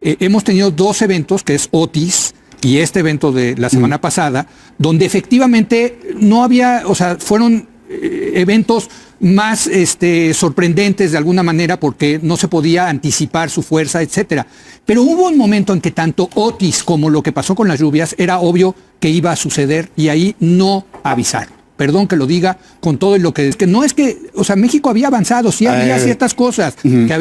Hemos tenido dos eventos, que es Otis y este evento de la semana pasada, donde efectivamente no había, o sea, fueron eventos más sorprendentes de alguna manera porque no se podía anticipar su fuerza, etcétera. Pero hubo un momento en que tanto Otis como lo que pasó con las lluvias era obvio que iba a suceder y ahí no avisaron. Perdón que lo diga con todo lo que... Es que no es que... O sea, México había avanzado, sí había ciertas cosas que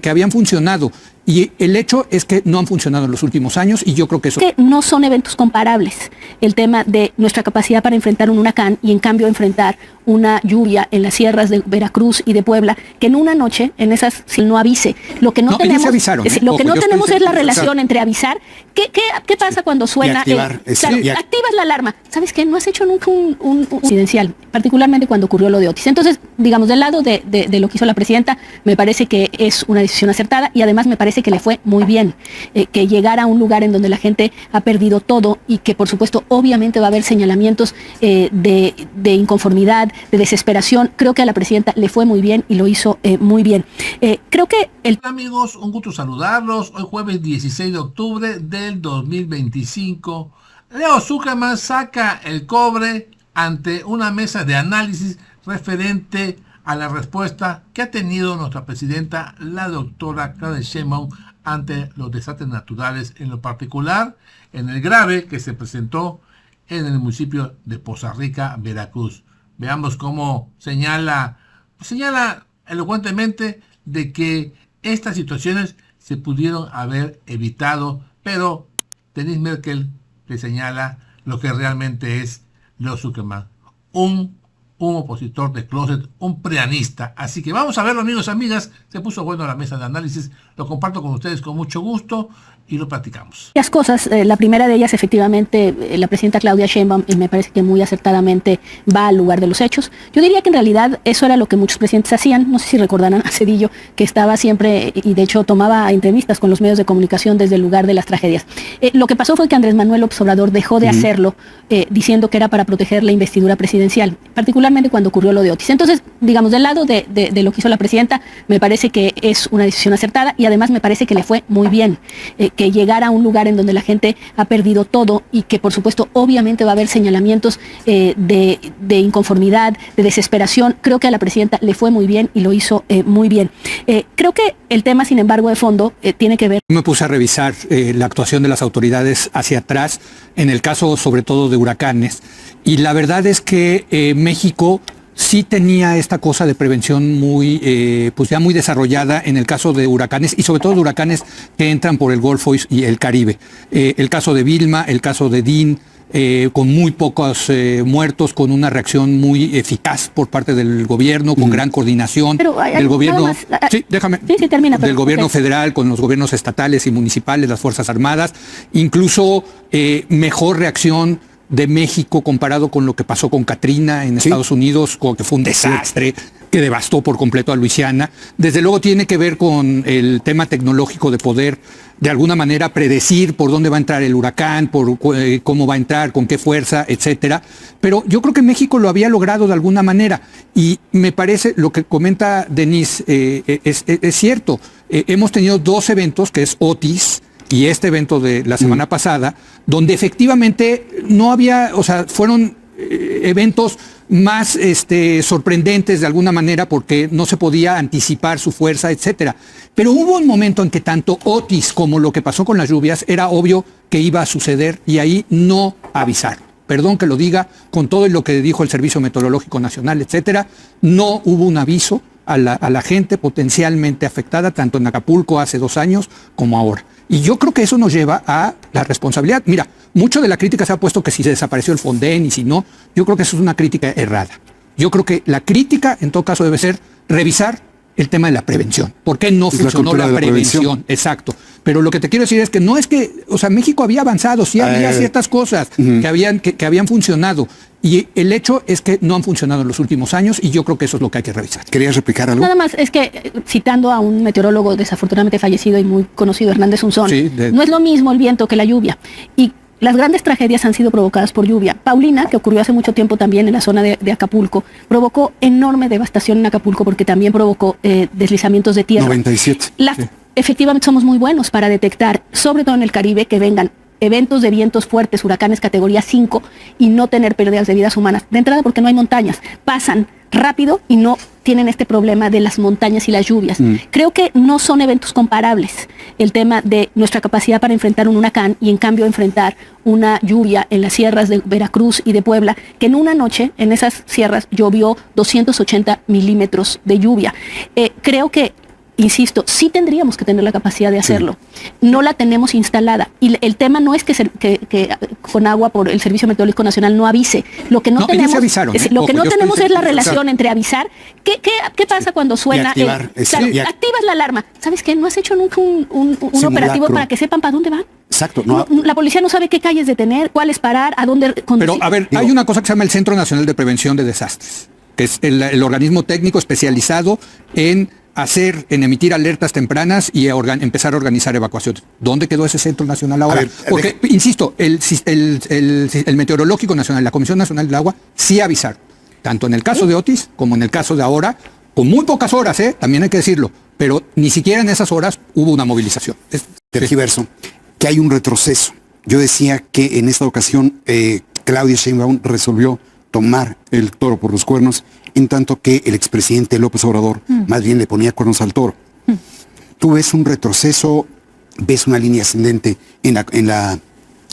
habían funcionado. Y el hecho es que no han funcionado en los últimos años y yo creo que eso... Que no son eventos comparables. El tema de nuestra capacidad para enfrentar un huracán y en cambio enfrentar una lluvia en las sierras de Veracruz y de Puebla, que en una noche, en esas, si no avise. Lo que no tenemos, avisaron, lo que no tenemos es la relación entre avisar. ¿Qué pasa cuando suena? Claro, activas la alarma. ¿Sabes qué? No has hecho nunca un presidencial, particularmente cuando ocurrió lo de Otis. Entonces, digamos, del lado de lo que hizo la presidenta, me parece que es una decisión acertada y además me parece que le fue muy bien, que llegara a un lugar en donde la gente ha perdido todo y que por supuesto obviamente va a haber señalamientos de inconformidad, de desesperación. Creo que a la presidenta le fue muy bien y lo hizo muy bien. Creo que Hola amigos, un gusto saludarlos. Hoy jueves 16 de octubre del 2025. Leo Zuckerman saca el cobre ante una mesa de análisis referente a la respuesta que ha tenido nuestra presidenta, la doctora Claudia Sheinbaum, ante los desastres naturales, en lo particular en el grave que se presentó en el municipio de Poza Rica, Veracruz. Veamos cómo señala elocuentemente de que estas situaciones se pudieron haber evitado, pero Denise Merkel le señala lo que realmente es Leo Zuckerman, un opositor de closet, un preanista. Así que vamos a verlo, amigos y amigas. Se puso bueno la mesa de análisis. Lo comparto con ustedes con mucho gusto y lo platicamos. Varias cosas. La primera de ellas, efectivamente, la presidenta Claudia Sheinbaum, y me parece que muy acertadamente va al lugar de los hechos. Yo diría que en realidad eso era lo que muchos presidentes hacían. No sé si recordarán a Zedillo, que estaba siempre, y de hecho tomaba entrevistas con los medios de comunicación desde el lugar de las tragedias. Lo que pasó fue que Andrés Manuel López Obrador dejó de hacerlo, diciendo que era para proteger la investidura presidencial, particularmente cuando ocurrió lo de Otis. Entonces, digamos, del lado de lo que hizo la presidenta, me parece que es una decisión acertada y además me parece que le fue muy bien, que llegara a un lugar en donde la gente ha perdido todo y que por supuesto obviamente va a haber señalamientos de inconformidad, de desesperación. Creo que a la presidenta le fue muy bien y lo hizo muy bien. Creo que el tema, sin embargo, de fondo tiene que ver... Me puse a revisar la actuación de las autoridades hacia atrás, en el caso sobre todo de huracanes, y la verdad es que México sí tenía esta cosa de prevención muy, pues ya muy desarrollada en el caso de huracanes y sobre todo de huracanes que entran por el Golfo y el Caribe. El caso de Vilma, el caso de Dean, con muy pocos muertos, con una reacción muy eficaz por parte del gobierno, con gran coordinación del gobierno, del gobierno federal, con los gobiernos estatales y municipales, las Fuerzas Armadas, incluso mejor reacción de México comparado con lo que pasó con Katrina en Estados Unidos, que fue un desastre que devastó por completo a Luisiana. Desde luego tiene que ver con el tema tecnológico de poder de alguna manera predecir por dónde va a entrar el huracán, por cómo va a entrar, con qué fuerza, etcétera. Pero yo creo que México lo había logrado de alguna manera y me parece lo que comenta Denise es cierto. Hemos tenido dos eventos, que es Otis y este evento de la semana pasada, donde efectivamente no había, o sea, fueron eventos más sorprendentes de alguna manera porque no se podía anticipar su fuerza, etcétera. Pero hubo un momento en que tanto Otis como lo que pasó con las lluvias era obvio que iba a suceder y ahí no avisaron. Perdón que lo diga con todo lo que dijo el Servicio Meteorológico Nacional, etcétera. No hubo un aviso a la gente potencialmente afectada, tanto en Acapulco hace 2 años como ahora. Y yo creo que eso nos lleva a la responsabilidad. Mira, mucho de la crítica se ha puesto que si se desapareció el Fonden y si no, yo creo que eso es una crítica errada. Yo creo que la crítica, en todo caso, debe ser revisar el tema de la prevención. ¿Por qué no funcionó la prevención? Exacto. Pero lo que te quiero decir es que no es que, o sea, México había avanzado, sí había ciertas cosas que habían funcionado. Y el hecho es que no han funcionado en los últimos años y yo creo que eso es lo que hay que revisar. ¿Querías replicar algo? Nada más, es que citando a un meteorólogo desafortunadamente fallecido y muy conocido, Hernández Unzón, no es lo mismo el viento que la lluvia. Y las grandes tragedias han sido provocadas por lluvia. Paulina, que ocurrió hace mucho tiempo también en la zona de Acapulco, provocó enorme devastación en Acapulco porque también provocó deslizamientos de tierra. 97. efectivamente somos muy buenos para detectar, sobre todo en el Caribe, que vengan eventos de vientos fuertes, huracanes categoría 5 y no tener pérdidas de vidas humanas. De entrada porque no hay montañas, pasan rápido y no tienen este problema de las montañas y las lluvias. Creo que no son eventos comparables el tema de nuestra capacidad para enfrentar un huracán y en cambio enfrentar una lluvia en las sierras de Veracruz y de Puebla, que en una noche en esas sierras llovió 280 milímetros de lluvia. Creo que, insisto, sí tendríamos que tener la capacidad de hacerlo. No la tenemos instalada. Y el tema no es que con agua por el Servicio Meteorológico Nacional no avise. Lo que no tenemos, avisaron, lo que no tenemos es la relación entre avisar. ¿Qué pasa cuando suena? Activar, activas la alarma. ¿Sabes qué? No has hecho nunca un operativo para que sepan para dónde van. Exacto. La policía no sabe qué calles detener, cuáles parar, a dónde conducir. Pero, a ver, hay una cosa que se llama el Centro Nacional de Prevención de Desastres, que es el organismo técnico especializado en emitir alertas tempranas y empezar a organizar evacuaciones. ¿Dónde quedó ese Centro Nacional ahora? Porque, insisto, el Meteorológico Nacional, la Comisión Nacional del Agua, sí avisaron, tanto en el caso de Otis como en el caso de ahora, con muy pocas horas, también hay que decirlo, pero ni siquiera en esas horas hubo una movilización. Tergiverso, que hay un retroceso. Yo decía que en esta ocasión Claudia Sheinbaum resolvió tomar el toro por los cuernos, en tanto que el expresidente López Obrador más bien le ponía cuernos al toro. ¿Tú ves un retroceso, ves una línea ascendente en la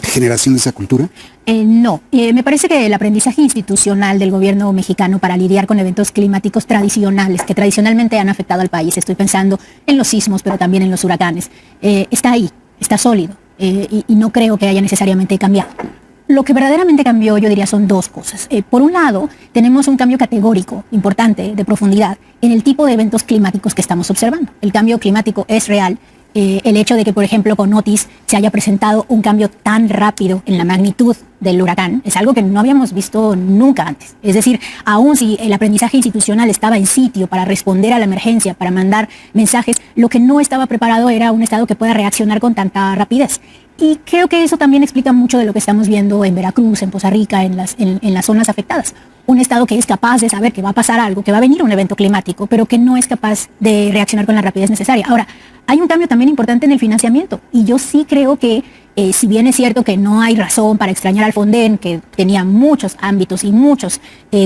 generación de esa cultura? No, me parece que el aprendizaje institucional del gobierno mexicano para lidiar con eventos climáticos tradicionales, que tradicionalmente han afectado al país, estoy pensando en los sismos, pero también en los huracanes, está ahí, está sólido, y no creo que haya necesariamente cambiado. Lo que verdaderamente cambió, yo diría, son dos cosas. Por un lado, tenemos un cambio categórico, importante, de profundidad, en el tipo de eventos climáticos que estamos observando. El cambio climático es real. El hecho de que, por ejemplo, con Otis se haya presentado un cambio tan rápido en la magnitud del huracán es algo que no habíamos visto nunca antes. Es decir, aun si el aprendizaje institucional estaba en sitio para responder a la emergencia, para mandar mensajes, lo que no estaba preparado era un Estado que pueda reaccionar con tanta rapidez. Y creo que eso también explica mucho de lo que estamos viendo en Veracruz, en Poza Rica, en las zonas afectadas. Un Estado que es capaz de saber que va a pasar algo, que va a venir un evento climático, pero que no es capaz de reaccionar con la rapidez necesaria. Ahora, hay un cambio también importante en el financiamiento, y yo sí creo que, si bien es cierto que no hay razón para extrañar al Fonden, que tenía muchos ámbitos y muchas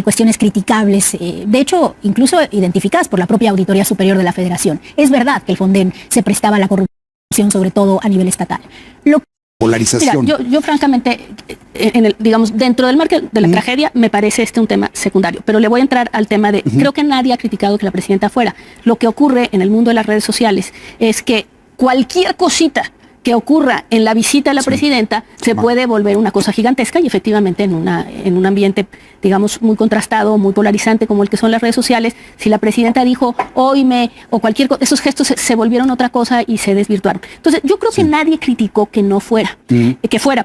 cuestiones criticables, de hecho, incluso identificadas por la propia Auditoría Superior de la Federación, es verdad que el Fonden se prestaba a la corrupción, sobre todo a nivel estatal. Polarización. Mira, yo francamente, digamos, dentro del marco de la tragedia, me parece un tema secundario, pero le voy a entrar al tema de, creo que nadie ha criticado que la presidenta fuera. Lo que ocurre en el mundo de las redes sociales es que cualquier cosita que ocurra en la visita de la presidenta se puede volver una cosa gigantesca, y efectivamente en un ambiente, digamos, muy contrastado, muy polarizante como el que son las redes sociales, si la presidenta dijo oíme o cualquier cosa, esos gestos se volvieron otra cosa y se desvirtuaron. Entonces yo creo que nadie criticó que no fuera,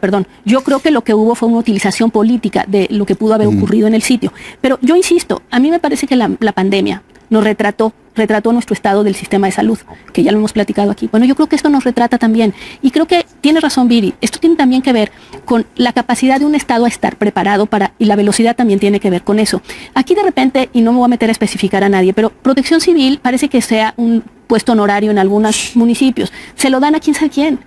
perdón. Yo creo que lo que hubo fue una utilización política de lo que pudo haber ocurrido en el sitio. Pero yo insisto, a mí me parece que la pandemia nos retrató nuestro estado del sistema de salud, que ya lo hemos platicado aquí. Bueno, yo creo que esto nos retrata también, y creo que tiene razón Viri, esto tiene también que ver con la capacidad de un Estado a estar preparado y la velocidad también tiene que ver con eso. Aquí de repente, y no me voy a meter a especificar a nadie, pero Protección Civil parece que sea un puesto honorario en algunos municipios, se lo dan a quién sabe quién,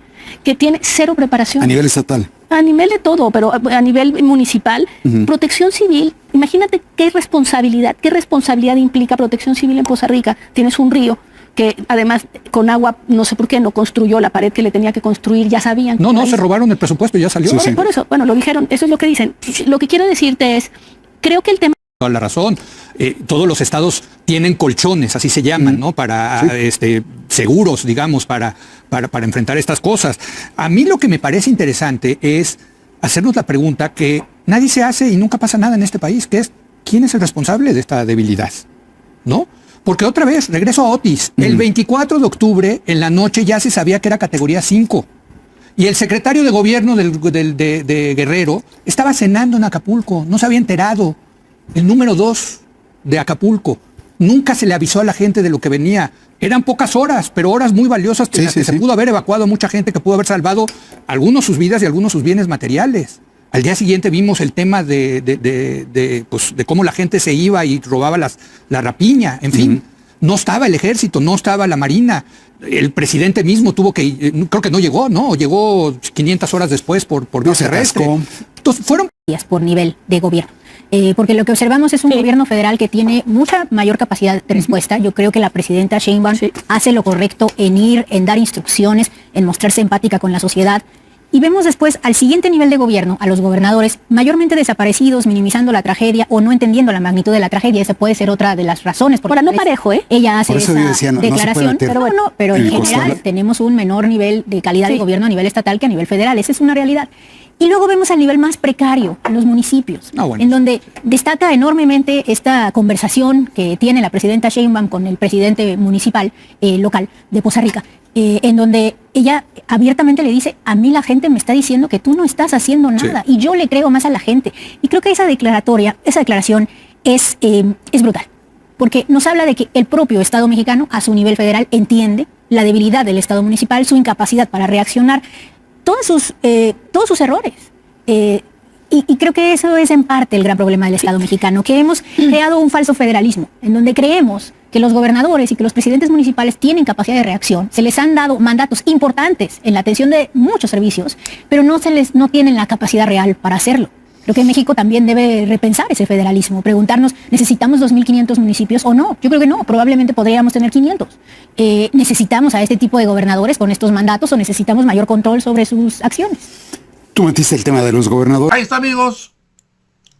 que tiene cero preparación. A nivel estatal. A nivel de todo, pero a nivel municipal, Protección Civil, imagínate qué responsabilidad implica Protección Civil en Poza Rica. Tienes un río que además con agua, no sé por qué, no construyó la pared que le tenía que construir, ya sabían. No, se robaron el presupuesto, ya salió. Por eso, bueno, lo dijeron, eso es lo que dicen. Lo que quiero decirte es, creo que el tema... Toda la razón. Todos los estados tienen colchones, así se llaman, ¿no? Para seguros, digamos, para enfrentar estas cosas. A mí lo que me parece interesante es hacernos la pregunta que nadie se hace y nunca pasa nada en este país, que es ¿quién es el responsable de esta debilidad? ¿No? Porque otra vez, regreso a Otis, el 24 de octubre en la noche ya se sabía que era categoría 5. Y el secretario de gobierno de Guerrero estaba cenando en Acapulco, no se había enterado. El número 2 de Acapulco. Nunca se le avisó a la gente de lo que venía. Eran pocas horas, pero horas muy valiosas que se pudo haber evacuado a mucha gente, que pudo haber salvado algunos sus vidas y algunos sus bienes materiales. Al día siguiente vimos el tema de cómo la gente se iba y robaba la rapiña, en fin. No estaba el ejército, no estaba la marina. El presidente mismo tuvo que, creo que no llegó, ¿no? Llegó 500 horas después por vía terrestre. Entonces fueron por nivel de gobierno. Porque lo que observamos es un gobierno federal que tiene mucha mayor capacidad de respuesta. Yo creo que la presidenta Sheinbaum hace lo correcto en dar instrucciones, en mostrarse empática con la sociedad. Y vemos después al siguiente nivel de gobierno, a los gobernadores, mayormente desaparecidos, minimizando la tragedia o no entendiendo la magnitud de la tragedia. Esa puede ser otra de las razones. Ahora, no parejo, ¿eh? Ella hace esa declaración, pero en general costal tenemos un menor nivel de calidad de gobierno a nivel estatal que a nivel federal. Esa es una realidad. Y luego vemos al nivel más precario, los municipios, en donde destaca enormemente esta conversación que tiene la presidenta Sheinbaum con el presidente municipal local de Poza Rica, en donde ella abiertamente le dice: a mí la gente me está diciendo que tú no estás haciendo nada, y yo le creo más a la gente. Y creo que esa declaración es brutal, porque nos habla de que el propio Estado mexicano, a su nivel federal, entiende la debilidad del Estado municipal, su incapacidad para reaccionar, todos sus errores. Y creo que eso es en parte el gran problema del Estado mexicano, que hemos creado un falso federalismo, en donde creemos que los gobernadores y que los presidentes municipales tienen capacidad de reacción. Se les han dado mandatos importantes en la atención de muchos servicios, pero no tienen la capacidad real para hacerlo. Creo que México también debe repensar ese federalismo, preguntarnos: ¿necesitamos 2.500 municipios o no? Yo creo que no, probablemente podríamos tener 500. ¿Necesitamos a este tipo de gobernadores con estos mandatos o necesitamos mayor control sobre sus acciones? Tú metiste el tema de los gobernadores. Ahí está, amigos.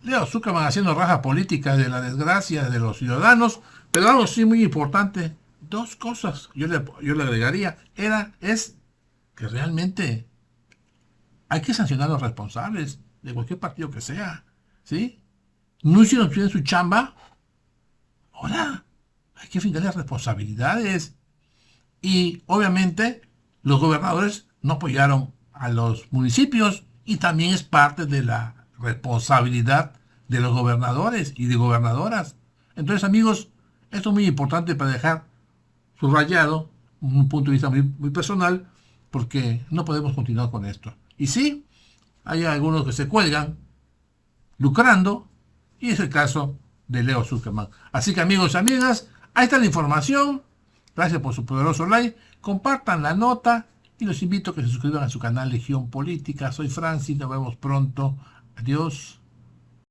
Leo Zuckerman haciendo raja política de la desgracia de los ciudadanos, pero algo sí muy importante. Dos cosas yo le agregaría. Es que realmente hay que sancionar a los responsables de cualquier partido que sea, ¿sí? No hicieron bien su chamba. Ahora hay que fincarle responsabilidades. Y obviamente los gobernadores no apoyaron a los municipios, y también es parte de la responsabilidad de los gobernadores y de gobernadoras. Entonces, amigos, esto es muy importante para dejar subrayado un punto de vista muy personal, porque no podemos continuar con esto. Y sí, hay algunos que se cuelgan lucrando, y es el caso de Leo Zuckerman. Así que, amigos y amigas, ahí está la información. Gracias por su poderoso like. Compartan la nota y los invito a que se suscriban a su canal Legión Política. Soy Francis, nos vemos pronto. Adiós.